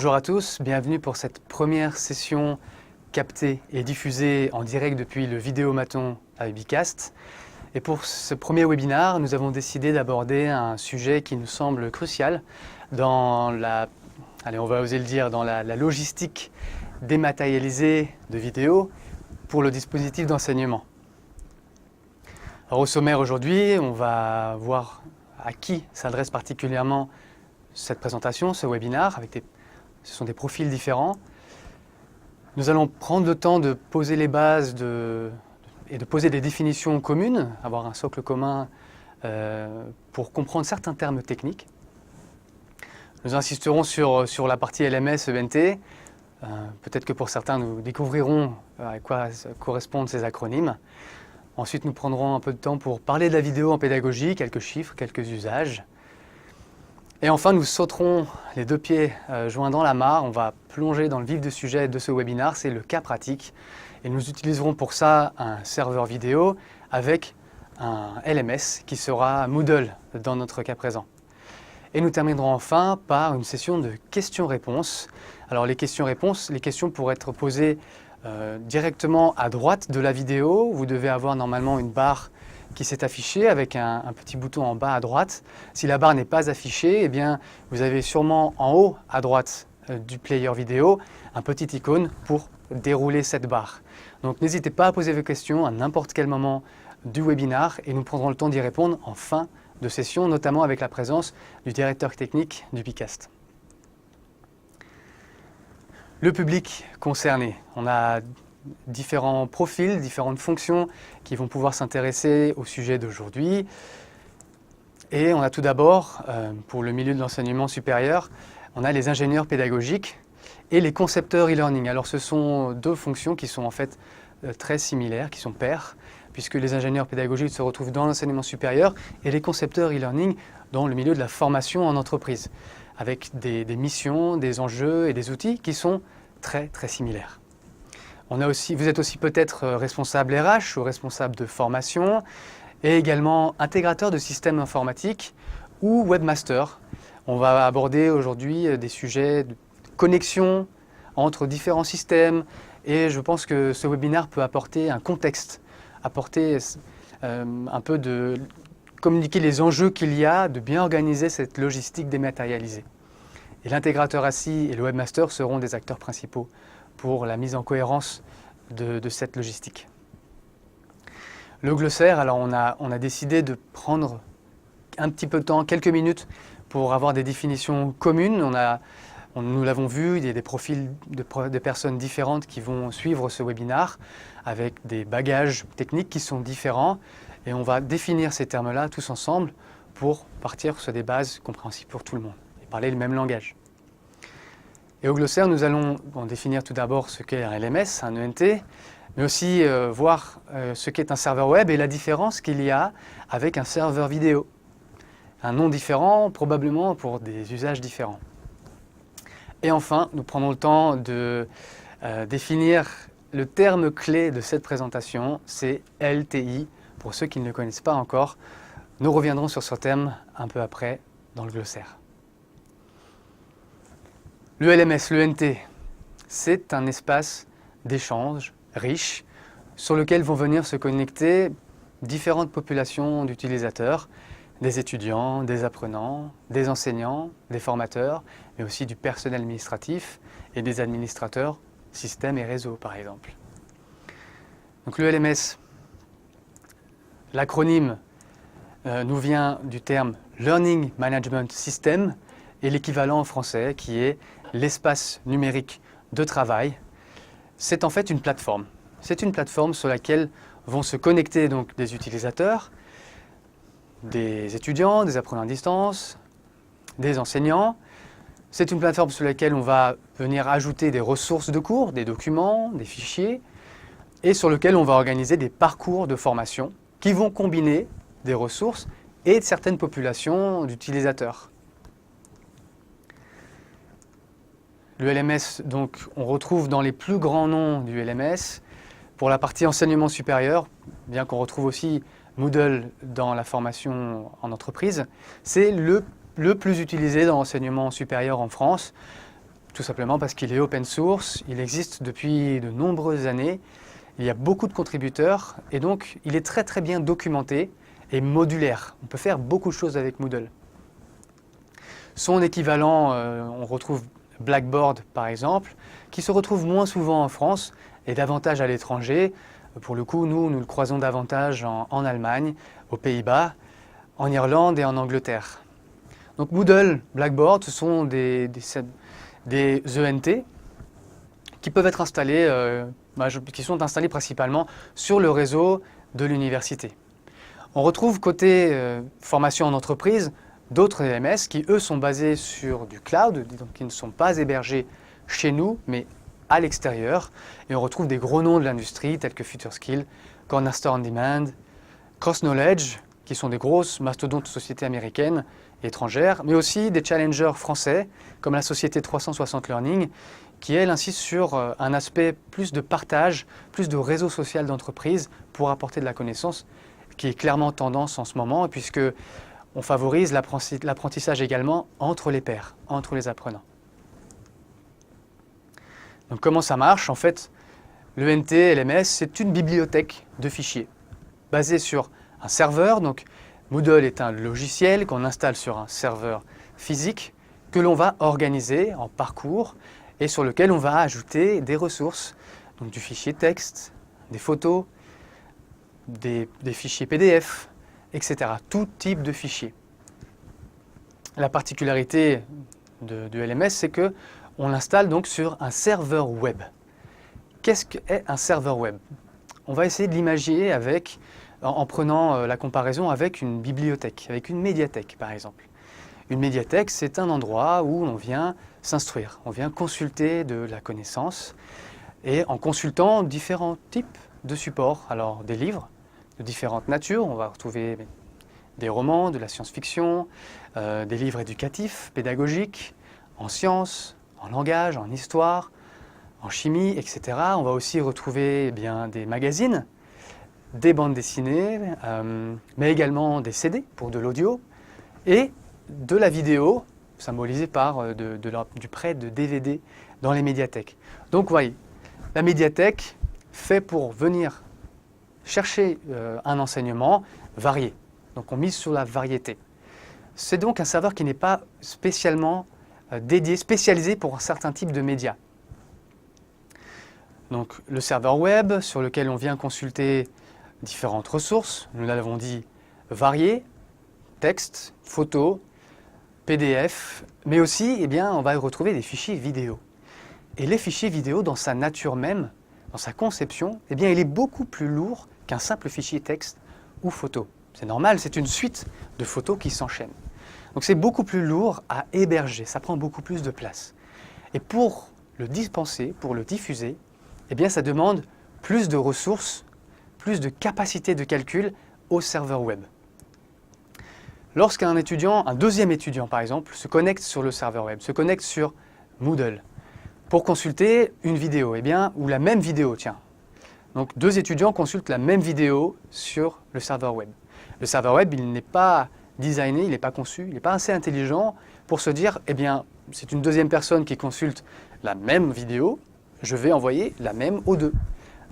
Bonjour à tous, bienvenue pour cette première session captée et diffusée en direct depuis le Vidéomaton à Ubicast. Et pour ce premier webinaire, nous avons décidé d'aborder un sujet qui nous semble crucial dans on va oser le dire, dans la logistique dématérialisée de vidéos pour le dispositif d'enseignement. Alors, au sommaire aujourd'hui, on va voir à qui s'adresse particulièrement cette présentation, ce webinaire, ce sont des profils différents. Nous allons prendre le temps de poser les bases et de poser des définitions communes, avoir un socle commun pour comprendre certains termes techniques. Nous insisterons sur la partie LMS, ENT. Peut-être que pour certains, nous découvrirons à quoi correspondent ces acronymes. Ensuite, nous prendrons un peu de temps pour parler de la vidéo en pédagogie, quelques chiffres, quelques usages. Et enfin, nous sauterons les deux pieds joints dans la mare. On va plonger dans le vif du sujet de ce webinaire, c'est le cas pratique. Et nous utiliserons pour ça un serveur vidéo avec un LMS qui sera Moodle dans notre cas présent. Et nous terminerons enfin par une session de questions-réponses. Alors les questions-réponses, les questions pourraient être posées directement à droite de la vidéo. Vous devez avoir normalement une barre qui s'est affichée avec un petit bouton en bas à droite. Si la barre n'est pas affichée, eh bien, vous avez sûrement en haut à droite du player vidéo un petit icône pour dérouler cette barre. Donc n'hésitez pas à poser vos questions à n'importe quel moment du webinaire et nous prendrons le temps d'y répondre en fin de session, notamment avec la présence du directeur technique d'Ubicast. Le public concerné. On a différents profils, différentes fonctions qui vont pouvoir s'intéresser au sujet d'aujourd'hui. Et on a tout d'abord, pour le milieu de l'enseignement supérieur, on a les ingénieurs pédagogiques et les concepteurs e-learning. Alors ce sont deux fonctions qui sont en fait très similaires, qui sont paires, puisque les ingénieurs pédagogiques se retrouvent dans l'enseignement supérieur et les concepteurs e-learning dans le milieu de la formation en entreprise, avec des missions, des enjeux et des outils qui sont très très similaires. Vous êtes aussi peut-être responsable RH ou responsable de formation et également intégrateur de systèmes informatiques ou webmaster. On va aborder aujourd'hui des sujets de connexion entre différents systèmes et je pense que ce webinaire peut apporter un contexte, apporter un peu de communiquer les enjeux qu'il y a de bien organiser cette logistique dématérialisée. Et l'intégrateur ASSI et le webmaster seront des acteurs principaux pour la mise en cohérence de cette logistique. Le glossaire, alors on a décidé de prendre un petit peu de temps, quelques minutes, pour avoir des définitions communes. Nous l'avons vu, il y a des profils de personnes différentes qui vont suivre ce webinaire avec des bagages techniques qui sont différents et on va définir ces termes-là tous ensemble pour partir sur des bases compréhensibles pour tout le monde et parler le même langage. Et au glossaire, nous allons définir tout d'abord ce qu'est un LMS, un ENT, mais aussi voir ce qu'est un serveur web et la différence qu'il y a avec un serveur vidéo. Un nom différent, probablement pour des usages différents. Et enfin, nous prendrons le temps de définir le terme clé de cette présentation, c'est LTI. Pour ceux qui ne le connaissent pas encore, nous reviendrons sur ce terme un peu après dans le glossaire. Le LMS, le NT, c'est un espace d'échange riche sur lequel vont venir se connecter différentes populations d'utilisateurs, des étudiants, des apprenants, des enseignants, des formateurs, mais aussi du personnel administratif et des administrateurs, systèmes et réseaux par exemple. Donc le LMS, l'acronyme nous vient du terme Learning Management System et l'équivalent en français qui est l'espace numérique de travail. C'est en fait une plateforme. C'est une plateforme sur laquelle vont se connecter donc des utilisateurs, des étudiants, des apprenants à distance, des enseignants. C'est une plateforme sur laquelle on va venir ajouter des ressources de cours, des documents, des fichiers, et sur lequel on va organiser des parcours de formation qui vont combiner des ressources et certaines populations d'utilisateurs. Le LMS, donc, on retrouve dans les plus grands noms du LMS. Pour la partie enseignement supérieur, bien qu'on retrouve aussi Moodle dans la formation en entreprise, c'est le plus utilisé dans l'enseignement supérieur en France. Tout simplement parce qu'il est open source, il existe depuis de nombreuses années, il y a beaucoup de contributeurs et donc il est très très bien documenté et modulaire. On peut faire beaucoup de choses avec Moodle. Son équivalent, on retrouve Blackboard par exemple, qui se retrouve moins souvent en France et davantage à l'étranger. Pour le coup, nous le croisons davantage en Allemagne, aux Pays-Bas, en Irlande et en Angleterre. Donc Moodle, Blackboard, ce sont des ENT qui peuvent être installés, qui sont installés principalement sur le réseau de l'université. On retrouve côté formation en entreprise d'autres LMS qui, eux, sont basés sur du cloud, donc qui ne sont pas hébergés chez nous, mais à l'extérieur. Et on retrouve des gros noms de l'industrie tels que FutureSkill, Cornerstone On Demand, Cross Knowledge, qui sont des grosses mastodontes de sociétés américaines et étrangères, mais aussi des challengers français, comme la société 360 Learning, qui, elle, insiste sur un aspect plus de partage, plus de réseau social d'entreprise pour apporter de la connaissance, qui est clairement tendance en ce moment, puisque on favorise l'apprentissage également entre les pairs, entre les apprenants. Donc comment ça marche? En fait, l'ENT LMS, c'est une bibliothèque de fichiers basée sur un serveur. Donc Moodle est un logiciel qu'on installe sur un serveur physique que l'on va organiser en parcours et sur lequel on va ajouter des ressources, donc du fichier texte, des photos, des fichiers PDF, etc. Tout type de fichiers. La particularité du LMS, c'est qu'on l'installe donc sur un serveur web. Qu'est-ce qu'est un serveur web? On va essayer de l'imaginer en prenant la comparaison avec une bibliothèque, avec une médiathèque par exemple. Une médiathèque, c'est un endroit où on vient s'instruire, on vient consulter de la connaissance et en consultant différents types de supports. Alors des livres de différentes natures, on va retrouver des romans, de la science-fiction, des livres éducatifs, pédagogiques, en sciences, en langage, en histoire, en chimie, etc. On va aussi retrouver des magazines, des bandes dessinées, mais également des CD pour de l'audio et de la vidéo, symbolisée par du prêt de DVD dans les médiathèques. Donc, vous voyez, la médiathèque fait pour venir chercher un enseignement varié. Donc, on mise sur la variété. C'est donc un serveur qui n'est pas spécialement spécialisé pour un certain type de médias. Donc, le serveur web sur lequel on vient consulter différentes ressources, nous l'avons dit, variées, texte, photos, PDF, mais aussi, on va y retrouver des fichiers vidéo. Et les fichiers vidéo, dans sa nature même, dans sa conception, il est beaucoup plus lourd qu'un simple fichier texte ou photo. C'est normal, c'est une suite de photos qui s'enchaînent. Donc c'est beaucoup plus lourd à héberger, ça prend beaucoup plus de place. Et pour le dispenser, pour le diffuser, ça demande plus de ressources, plus de capacité de calcul au serveur web. Lorsqu'un étudiant, un deuxième étudiant par exemple, se connecte sur le serveur web, se connecte sur Moodle pour consulter une vidéo, ou la même vidéo, tiens. Donc deux étudiants consultent la même vidéo sur le serveur web. Le serveur web, il n'est pas designé, il n'est pas conçu, il n'est pas assez intelligent pour se dire, c'est une deuxième personne qui consulte la même vidéo, je vais envoyer la même aux deux.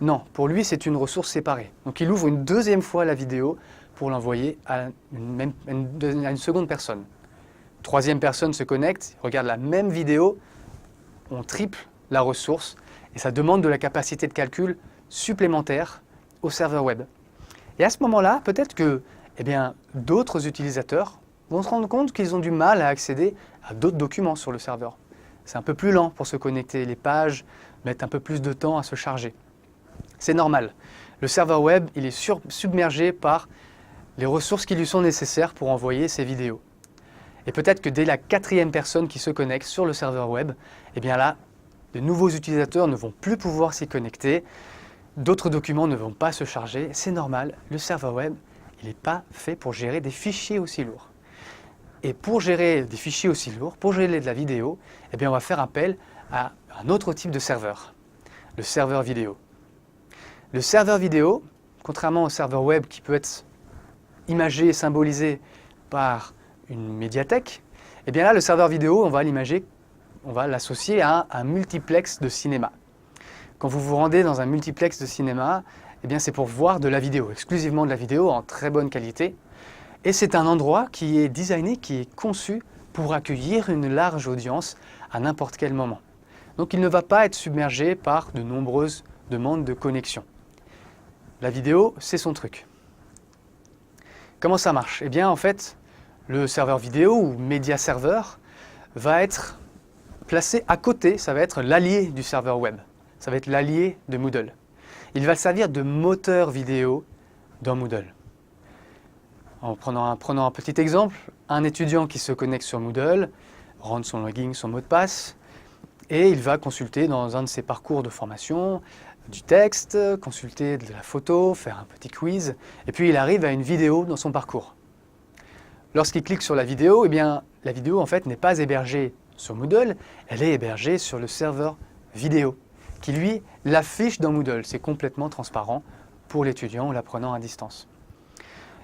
Non, pour lui, c'est une ressource séparée. Donc il ouvre une deuxième fois la vidéo pour l'envoyer à une seconde personne. Troisième personne se connecte, regarde la même vidéo, on triple la ressource et ça demande de la capacité de calcul supplémentaire au serveur web. Et à ce moment-là, peut-être que d'autres utilisateurs vont se rendre compte qu'ils ont du mal à accéder à d'autres documents sur le serveur. C'est un peu plus lent pour se connecter, les pages mettent un peu plus de temps à se charger. C'est normal. Le serveur web, il est submergé par les ressources qui lui sont nécessaires pour envoyer ses vidéos. Et peut-être que dès la quatrième personne qui se connecte sur le serveur web, là, de nouveaux utilisateurs ne vont plus pouvoir s'y connecter, d'autres documents ne vont pas se charger. C'est normal, le serveur web, il n'est pas fait pour gérer des fichiers aussi lourds. Et pour gérer des fichiers aussi lourds, pour gérer de la vidéo, on va faire appel à un autre type de serveur, le serveur vidéo. Le serveur vidéo, contrairement au serveur web qui peut être imagé et symbolisé par une médiathèque, là, le serveur vidéo, on va l'imager on va l'associer à un multiplex de cinéma. Quand vous vous rendez dans un multiplex de cinéma, eh bien c'est pour voir de la vidéo, exclusivement de la vidéo en très bonne qualité. Et c'est un endroit qui est designé, qui est conçu pour accueillir une large audience à n'importe quel moment. Donc il ne va pas être submergé par de nombreuses demandes de connexion. La vidéo, c'est son truc. Comment ça marche? Eh bien en fait, le serveur vidéo ou média serveur va être placé à côté, ça va être l'allié du serveur web. Ça va être l'allié de Moodle. Il va servir de moteur vidéo dans Moodle. En prenant un petit exemple, un étudiant qui se connecte sur Moodle rentre son login, son mot de passe, et il va consulter dans un de ses parcours de formation du texte, consulter de la photo, faire un petit quiz, et puis il arrive à une vidéo dans son parcours. Lorsqu'il clique sur la vidéo, eh bien, la vidéo en fait n'est pas hébergée sur Moodle, elle est hébergée sur le serveur vidéo, qui lui l'affiche dans Moodle. C'est complètement transparent pour l'étudiant ou l'apprenant à distance.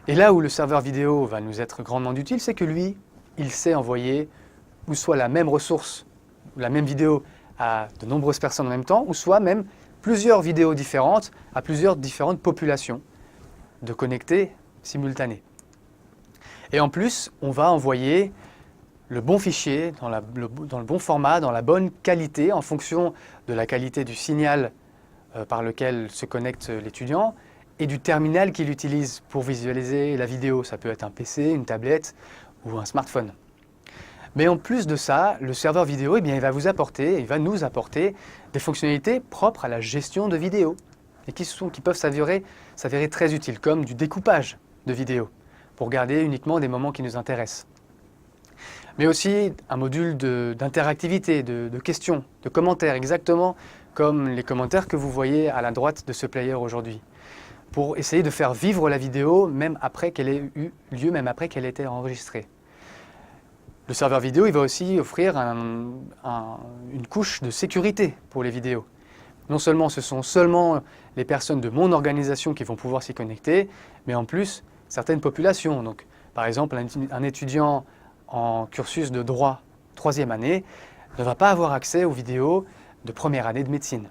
Et là où le serveur vidéo va nous être grandement utile, c'est que lui, il sait envoyer ou soit la même ressource, ou la même vidéo à de nombreuses personnes en même temps, ou soit même plusieurs vidéos différentes à plusieurs différentes populations de connectés simultanés. Et en plus, on va envoyer le bon fichier dans le bon format, dans la bonne qualité, en fonction de la qualité du signal par lequel se connecte l'étudiant et du terminal qu'il utilise pour visualiser la vidéo. Ça peut être un PC, une tablette ou un smartphone. Mais en plus de ça, le serveur vidéo, eh bien, il va nous apporter des fonctionnalités propres à la gestion de vidéos et qui peuvent s'avérer très utiles, comme du découpage de vidéos pour garder uniquement des moments qui nous intéressent. Mais aussi un module d'interactivité, de questions, de commentaires, exactement comme les commentaires que vous voyez à la droite de ce player aujourd'hui, pour essayer de faire vivre la vidéo même après qu'elle ait eu lieu, même après qu'elle ait été enregistrée. Le serveur vidéo, il va aussi offrir une couche de sécurité pour les vidéos. Non seulement ce sont seulement les personnes de mon organisation qui vont pouvoir s'y connecter, mais en plus certaines populations. Donc, par exemple, un étudiant en cursus de droit 3e année ne va pas avoir accès aux vidéos de première année de médecine.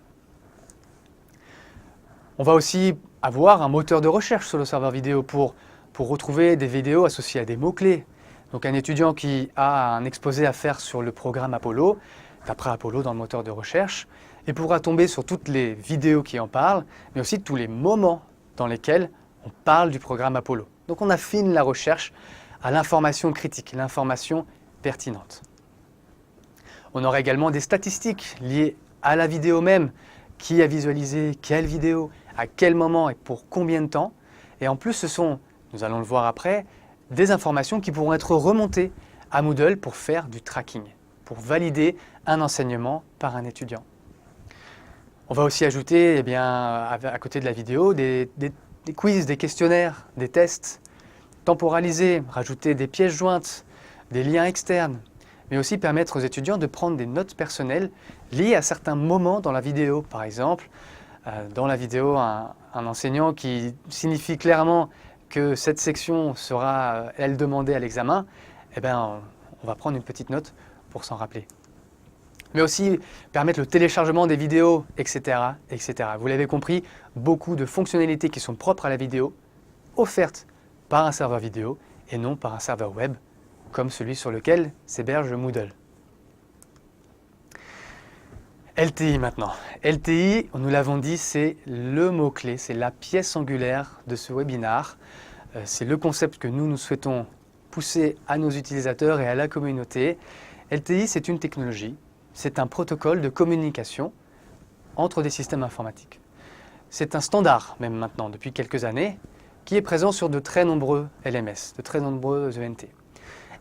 On va aussi avoir un moteur de recherche sur le serveur vidéo pour retrouver des vidéos associées à des mots-clés. Donc un étudiant qui a un exposé à faire sur le programme Apollo, tapera Apollo dans le moteur de recherche et pourra tomber sur toutes les vidéos qui en parlent, mais aussi tous les moments dans lesquels on parle du programme Apollo. Donc on affine la recherche à l'information critique, l'information pertinente. On aura également des statistiques liées à la vidéo même, qui a visualisé quelle vidéo, à quel moment et pour combien de temps. Et en plus, ce sont, nous allons le voir après, des informations qui pourront être remontées à Moodle pour faire du tracking, pour valider un enseignement par un étudiant. On va aussi ajouter, à côté de la vidéo, des quiz, des questionnaires, des tests, temporaliser, rajouter des pièces jointes, des liens externes, mais aussi permettre aux étudiants de prendre des notes personnelles liées à certains moments dans la vidéo. Par exemple, dans la vidéo, un enseignant qui signifie clairement que cette section sera, elle, demandée à l'examen, on va prendre une petite note pour s'en rappeler. Mais aussi permettre le téléchargement des vidéos, etc., etc. Vous l'avez compris, beaucoup de fonctionnalités qui sont propres à la vidéo, offertes par un serveur vidéo et non par un serveur web, comme celui sur lequel s'héberge Moodle. LTI maintenant. LTI, nous l'avons dit, c'est le mot-clé, c'est la pièce angulaire de ce webinaire. C'est le concept que nous souhaitons pousser à nos utilisateurs et à la communauté. LTI, c'est une technologie, c'est un protocole de communication entre des systèmes informatiques. C'est un standard, même maintenant, depuis quelques années, qui est présent sur de très nombreux LMS, de très nombreux ENT.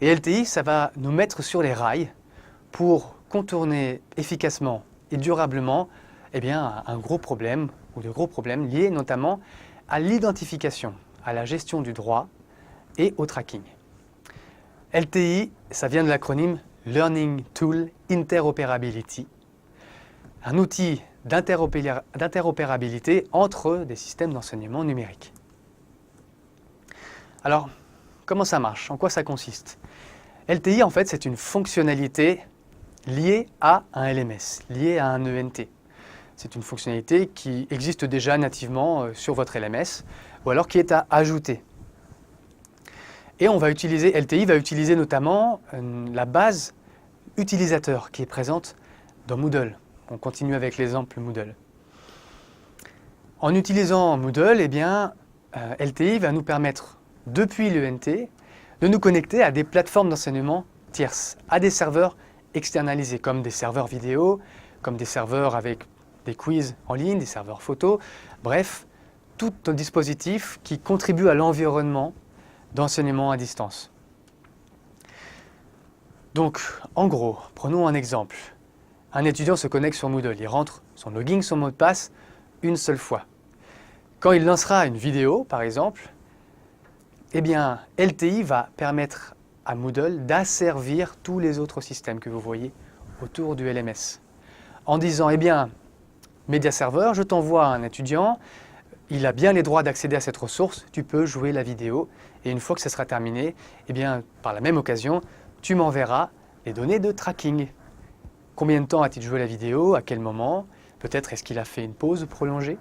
Et LTI, ça va nous mettre sur les rails pour contourner efficacement et durablement un gros problème ou de gros problèmes liés notamment à l'identification, à la gestion du droit et au tracking. LTI, ça vient de l'acronyme Learning Tool Interoperability, un outil d'interopérabilité entre des systèmes d'enseignement numérique. Alors, comment ça marche? En quoi ça consiste? LTI, en fait, c'est une fonctionnalité liée à un LMS, liée à un ENT. C'est une fonctionnalité qui existe déjà nativement sur votre LMS ou alors qui est à ajouter. Et LTI va utiliser notamment la base utilisateur qui est présente dans Moodle. On continue avec l'exemple Moodle. En utilisant Moodle, LTI va nous permettre, depuis l'ENT, de nous connecter à des plateformes d'enseignement tierces, à des serveurs externalisés, comme des serveurs vidéo, comme des serveurs avec des quiz en ligne, des serveurs photos, bref, tout un dispositif qui contribue à l'environnement d'enseignement à distance. Donc, en gros, prenons un exemple. Un étudiant se connecte sur Moodle, il rentre son login, son mot de passe une seule fois. Quand il lancera une vidéo, par exemple, LTI va permettre à Moodle d'asservir tous les autres systèmes que vous voyez autour du LMS. En disant, Media Server, je t'envoie un étudiant, il a bien les droits d'accéder à cette ressource, tu peux jouer la vidéo. Et une fois que ce sera terminé, par la même occasion, tu m'enverras les données de tracking. Combien de temps a-t-il joué la vidéo? À quel moment? Peut-être est-ce qu'il a fait une pause prolongée?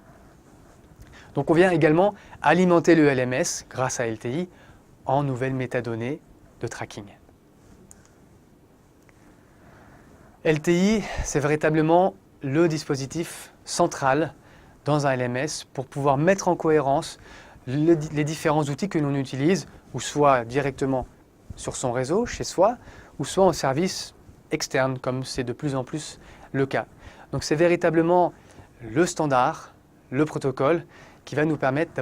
Donc on vient également alimenter le LMS grâce à LTI en nouvelles métadonnées de tracking. LTI, c'est véritablement le dispositif central dans un LMS pour pouvoir mettre en cohérence les différents outils que l'on utilise, ou soit directement sur son réseau, chez soi, ou soit en service externe, comme c'est de plus en plus le cas. Donc c'est véritablement le standard, le protocole, qui va nous permettre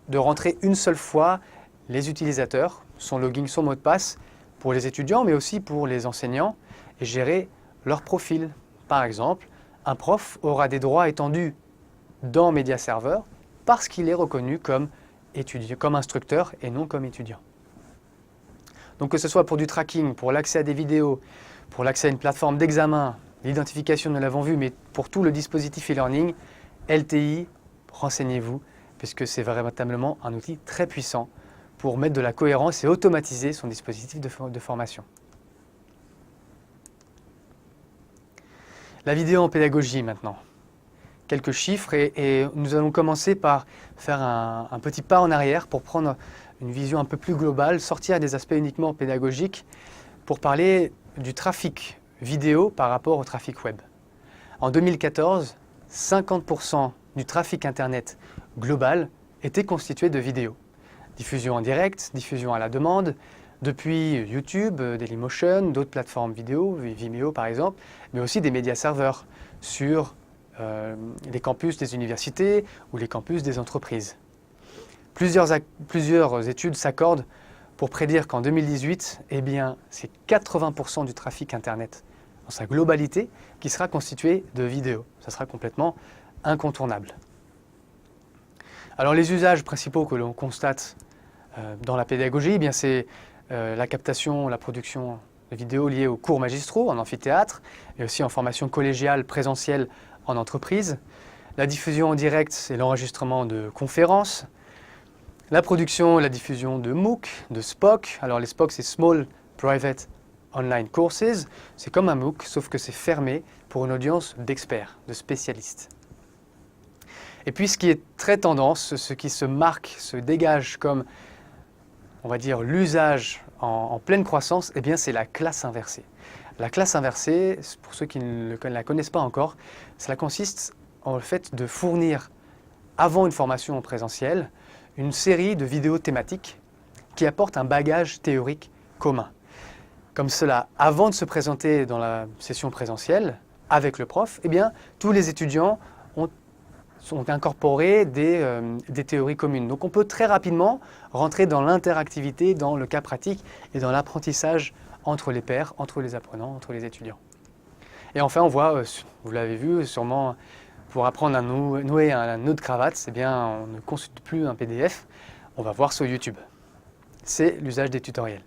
de rentrer une seule fois les utilisateurs, son login, son mot de passe, pour les étudiants, mais aussi pour les enseignants, et gérer leur profil. Par exemple, un prof aura des droits étendus dans Media Server parce qu'il est reconnu comme instructeur et non comme étudiant. Donc que ce soit pour du tracking, pour l'accès à des vidéos, pour l'accès à une plateforme d'examen, l'identification, nous l'avons vu, mais pour tout le dispositif e-learning, LTI, renseignez-vous, puisque c'est véritablement un outil très puissant pour mettre de la cohérence et automatiser son dispositif de formation. La vidéo en pédagogie maintenant. Quelques chiffres et nous allons commencer par faire un petit pas en arrière pour prendre une vision un peu plus globale, sortir des aspects uniquement pédagogiques pour parler du trafic vidéo par rapport au trafic web. En 2014, 50% du trafic Internet global était constitué de vidéos. Diffusion en direct, diffusion à la demande, depuis YouTube, Dailymotion, d'autres plateformes vidéo, Vimeo par exemple, mais aussi des médias serveurs sur les campus des universités ou les campus des entreprises. Plusieurs études s'accordent pour prédire qu'en 2018, c'est 80% du trafic Internet dans sa globalité qui sera constitué de vidéos. Ça sera complètement incontournable. Alors les usages principaux que l'on constate dans la pédagogie, c'est la captation, la production de vidéos liées aux cours magistraux en amphithéâtre et aussi en formation collégiale présentielle en entreprise, la diffusion en direct et l'enregistrement de conférences, la production et la diffusion de MOOC, de SPOC. Alors les SPOC, c'est Small Private Online Courses. C'est comme un MOOC, sauf que c'est fermé pour une audience d'experts, de spécialistes. Et puis ce qui est très tendance, ce qui se marque, se dégage comme, on va dire, l'usage en pleine croissance, c'est la classe inversée. La classe inversée, pour ceux qui ne la connaissent pas encore, cela consiste en le fait de fournir, avant une formation en présentiel, une série de vidéos thématiques qui apportent un bagage théorique commun. Comme cela, avant de se présenter dans la session présentielle avec le prof, tous les étudiants sont incorporé des théories communes. Donc on peut très rapidement rentrer dans l'interactivité, dans le cas pratique et dans l'apprentissage entre les pairs, entre les apprenants, entre les étudiants. Et enfin, on voit, vous l'avez vu sûrement, pour apprendre à nouer un nœud de cravate, on ne consulte plus un PDF, on va voir sur YouTube. C'est l'usage des tutoriels.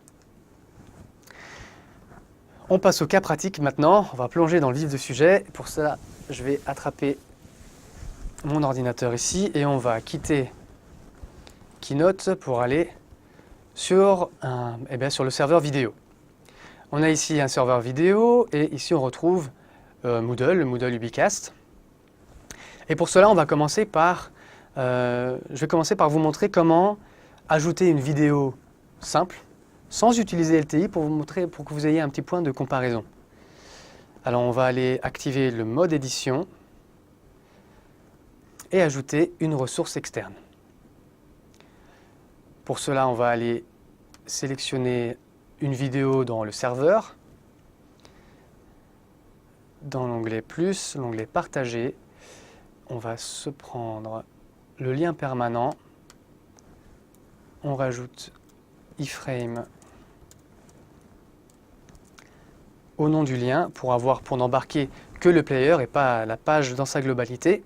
On passe au cas pratique maintenant, on va plonger dans le vif du sujet. Pour cela, je vais attraper mon ordinateur ici et on va quitter Keynote pour aller sur le serveur vidéo. On a ici un serveur vidéo et ici on retrouve Moodle, le Moodle Ubicast. Et pour cela, je vais commencer par vous montrer comment ajouter une vidéo simple, sans utiliser LTI, pour que vous ayez un petit point de comparaison. Alors on va aller activer le mode édition et ajouter une ressource externe. Pour cela, on va aller sélectionner une vidéo dans le serveur, dans l'onglet Plus, l'onglet Partager. On va se prendre le lien permanent, on rajoute iframe au nom du lien pour n'embarquer que le player et pas la page dans sa globalité.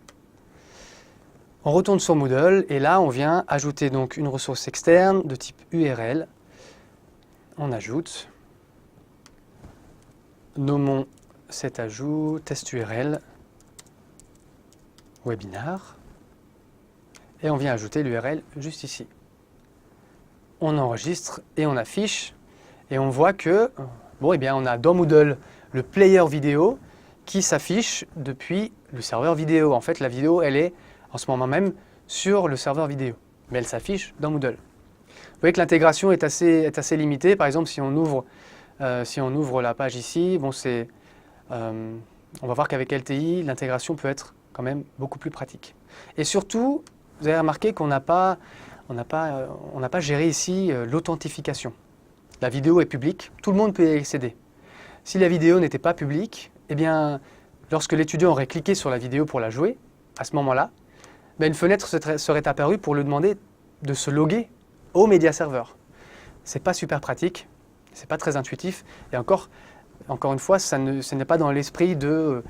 On retourne sur Moodle et là on vient ajouter donc une ressource externe de type URL. On ajoute, nommons cet ajout test URL webinar et on vient ajouter l'URL juste ici. On enregistre et on affiche et on voit que on a dans Moodle le player vidéo qui s'affiche depuis le serveur vidéo. En fait, la vidéo, elle est en ce moment même sur le serveur vidéo, mais elle s'affiche dans Moodle. Vous voyez que l'intégration est assez limitée. Par exemple, si on ouvre la page ici, on va voir qu'avec LTI, l'intégration peut être quand même beaucoup plus pratique. Et surtout, vous avez remarqué qu'on n'a pas géré ici l'authentification. La vidéo est publique, tout le monde peut y accéder. Si la vidéo n'était pas publique, eh bien, lorsque l'étudiant aurait cliqué sur la vidéo pour la jouer, à ce moment-là, une fenêtre serait apparue pour lui demander de se loguer au média serveur. Ce n'est pas super pratique, ce n'est pas très intuitif, et encore une fois, ce n'est pas dans l'esprit de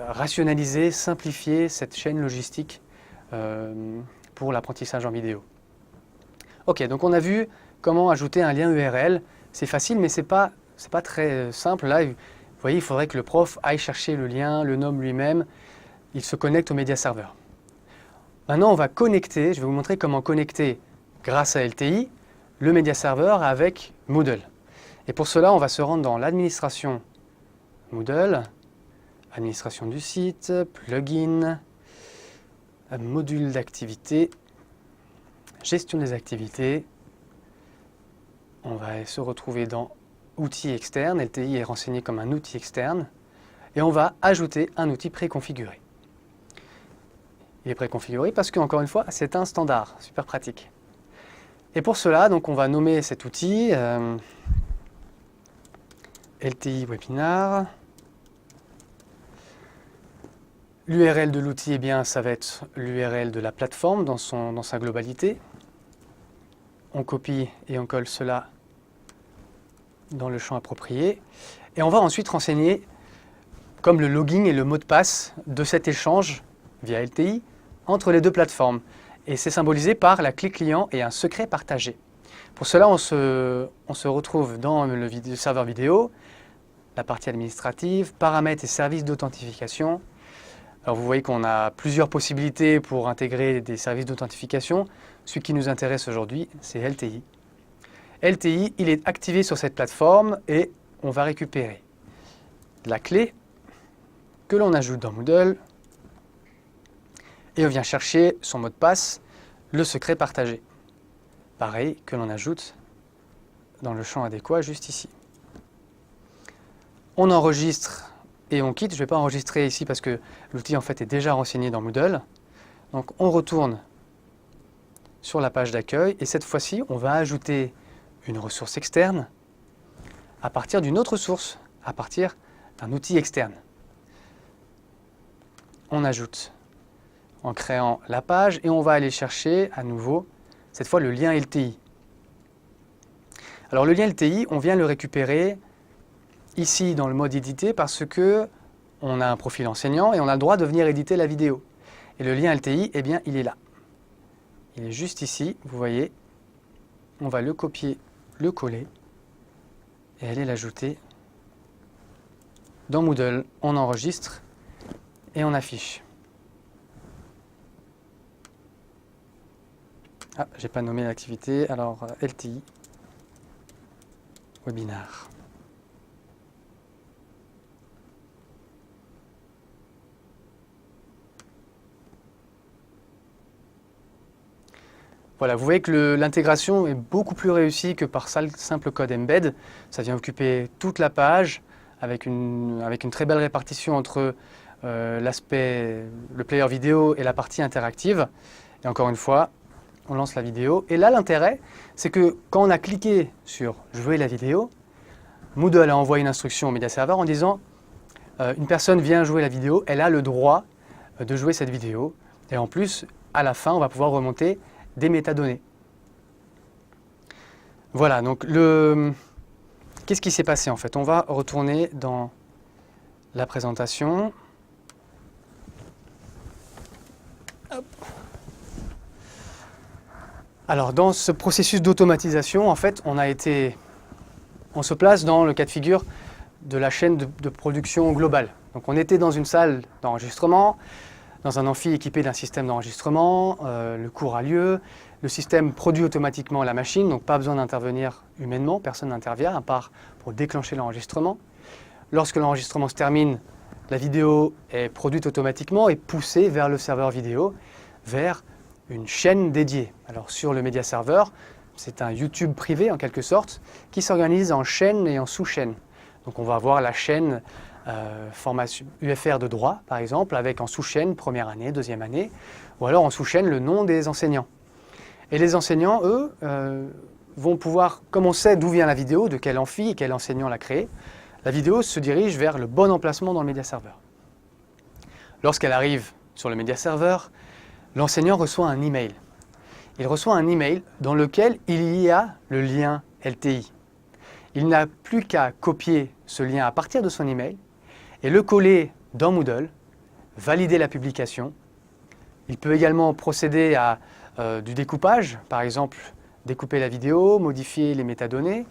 rationaliser, simplifier cette chaîne logistique pour l'apprentissage en vidéo. Ok, donc on a vu comment ajouter un lien URL. C'est facile, mais c'est pas très simple. Là, vous voyez, il faudrait que le prof aille chercher le lien, le nomme lui-même. Il se connecte au média serveur. Maintenant, on va connecter. Je vais vous montrer comment connecter, grâce à LTI, le média serveur avec Moodle. Et pour cela, on va se rendre dans l'administration Moodle, administration du site, plugin, module d'activité, gestion des activités. On va se retrouver dans outils externes. LTI est renseigné comme un outil externe. Et on va ajouter un outil préconfiguré. Il est préconfiguré parce qu'encore une fois, c'est un standard, super pratique. Et pour cela, donc, on va nommer cet outil LTI Webinar. L'URL de l'outil, eh bien, ça va être l'URL de la plateforme dans sa globalité. On copie et on colle cela dans le champ approprié. Et on va ensuite renseigner comme le login et le mot de passe de cet échange via LTI entre les deux plateformes. Et c'est symbolisé par la clé client et un secret partagé. Pour cela, on se retrouve dans le serveur vidéo, la partie administrative, paramètres et services d'authentification. Alors vous voyez qu'on a plusieurs possibilités pour intégrer des services d'authentification. Celui qui nous intéresse aujourd'hui, c'est LTI. LTI, il est activé sur cette plateforme et on va récupérer la clé que l'on ajoute dans Moodle et on vient chercher son mot de passe, le secret partagé. Pareil, que l'on ajoute dans le champ adéquat juste ici. On enregistre et on quitte. Je ne vais pas enregistrer ici parce que l'outil en fait est déjà renseigné dans Moodle. Donc on retourne sur la page d'accueil et cette fois-ci, on va ajouter une ressource externe à partir d'une autre source, à partir d'un outil externe. On ajoute en créant la page et on va aller chercher à nouveau, cette fois, le lien LTI. Alors le lien LTI, on vient le récupérer ici dans le mode éditer parce que on a un profil enseignant et on a le droit de venir éditer la vidéo. Et le lien LTI, eh bien, il est là. Il est juste ici, vous voyez. On va le copier, le coller et aller l'ajouter dans Moodle. On enregistre et on affiche. Ah, j'ai pas nommé l'activité, alors LTI, webinar. Voilà, vous voyez que l'intégration est beaucoup plus réussie que par simple code embed. Ça vient occuper toute la page avec une très belle répartition entre le player vidéo et la partie interactive. Et encore une fois, on lance la vidéo. Et là, l'intérêt, c'est que quand on a cliqué sur « Jouer la vidéo », Moodle a envoyé une instruction au Media Server en disant une personne vient jouer la vidéo, elle a le droit de jouer cette vidéo. Et en plus, à la fin, on va pouvoir remonter des métadonnées. Voilà, donc qu'est-ce qui s'est passé en fait? On va retourner dans la présentation. Hop. Alors, dans ce processus d'automatisation, en fait, on se place dans le cas de figure de la chaîne de production globale. Donc, on était dans une salle d'enregistrement, dans un amphi équipé d'un système d'enregistrement, le cours a lieu, le système produit automatiquement la machine, donc pas besoin d'intervenir humainement, personne n'intervient à part pour déclencher l'enregistrement. Lorsque l'enregistrement se termine, la vidéo est produite automatiquement et poussée vers le serveur vidéo, vers une chaîne dédiée. Alors sur le Media Server, c'est un YouTube privé en quelque sorte, qui s'organise en chaînes et en sous-chaînes. Donc on va avoir la chaîne formation UFR de droit, par exemple, avec en sous-chaîne première année, deuxième année, ou alors en sous-chaîne le nom des enseignants. Et les enseignants, eux, vont pouvoir, comme on sait d'où vient la vidéo, de quel amphi et quel enseignant l'a créée, la vidéo se dirige vers le bon emplacement dans le Media Server. Lorsqu'elle arrive sur le Media Server, l'enseignant reçoit un email. Il reçoit un email dans lequel il y a le lien LTI. Il n'a plus qu'à copier ce lien à partir de son email et le coller dans Moodle, valider la publication. Il peut également procéder à du découpage, par exemple découper la vidéo, modifier les métadonnées.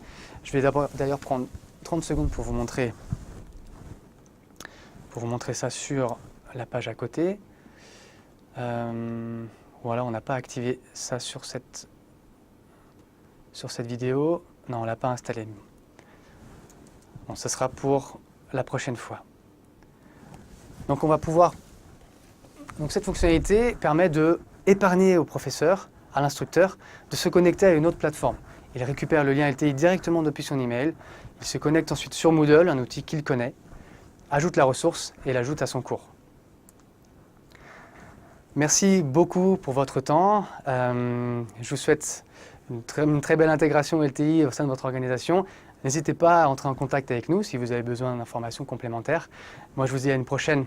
Je vais d'ailleurs prendre 30 secondes pour vous montrer ça sur la page à côté. Voilà, on n'a pas activé ça sur cette vidéo. Non, on ne l'a pas installé. Bon, ce sera pour la prochaine fois. Donc on va pouvoir. Donc cette fonctionnalité permet de épargner au professeur, à l'instructeur, de se connecter à une autre plateforme. Il récupère le lien LTI directement depuis son email. Il se connecte ensuite sur Moodle, un outil qu'il connaît, ajoute la ressource et l'ajoute à son cours. Merci beaucoup pour votre temps. Je vous souhaite une très belle intégration LTI au sein de votre organisation. N'hésitez pas à entrer en contact avec nous si vous avez besoin d'informations complémentaires. Moi, je vous dis à une prochaine.